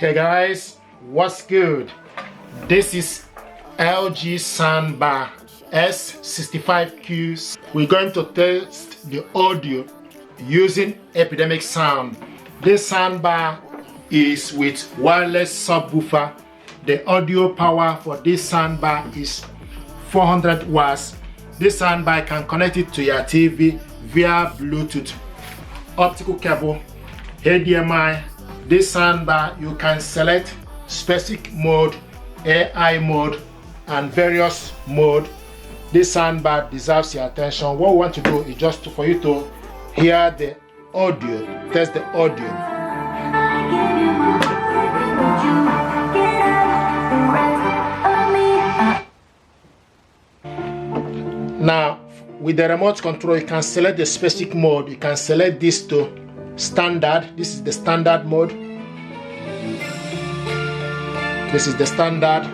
Okay guys, what's good? This is LG Soundbar S65Q. We're going to test the audio using Epidemic Sound. This soundbar is with wireless subwoofer. The audio power for this soundbar is 400 watts. This soundbar can connect it to your TV via Bluetooth, optical cable, HDMI. This soundbar, you can select specific mode, AI mode, and various mode. This soundbar deserves your attention. What we want to do is just for you to hear the audio, test the audio. Now, with the remote control, you can select the specific mode. You can select this to standard. This is the standard mode. This is the standard.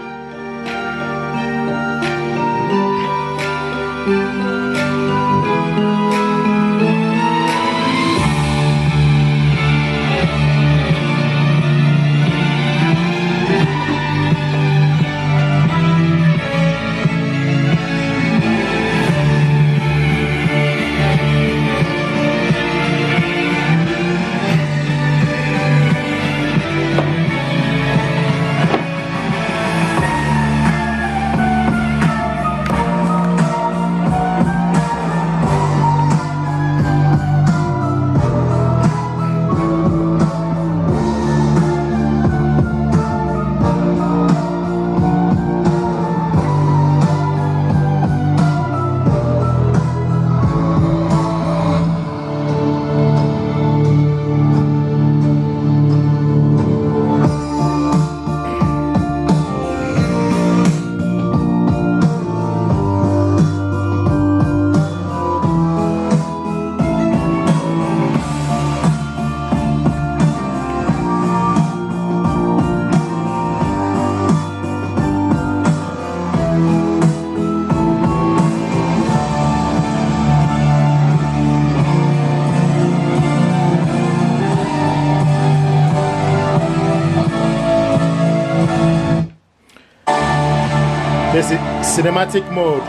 This is cinematic mode.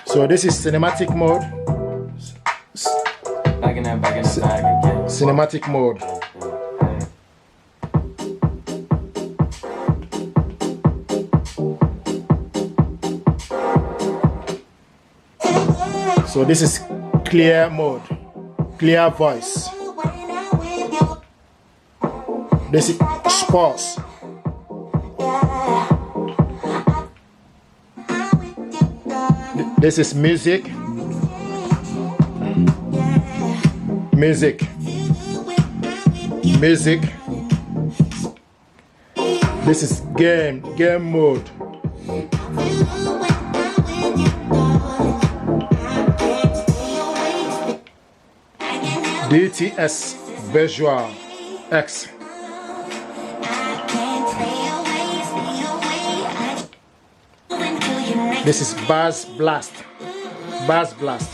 So this is cinematic mode. Back in that bag again. Cinematic mode. So this is clear mode, clear voice. This is sports. This is music. Music. Music. This is game mode. DTS Visual X. This is Bass Blast. Bass Blast.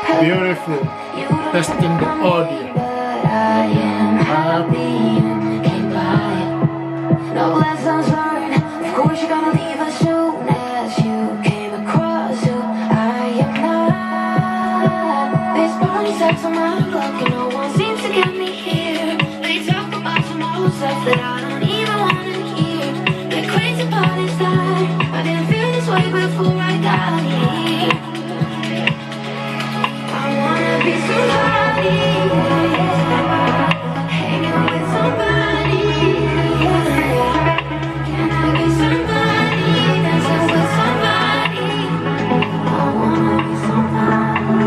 Beautiful. Testing the audio. No lessons learned. Of course you're gonna leave as soon as you came across who I am not. This body sets on my luck and no one seems to get me here. They talk about some old stuff that I don't even wanna hear. The crazy part is that I didn't feel this way before I got here. I wanna be somebody, hanging with somebody. Can I be somebody, dancing with somebody? I wanna be somebody.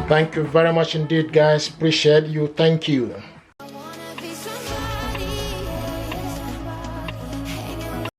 Thank you very much indeed, guys. Appreciate you. Thank you.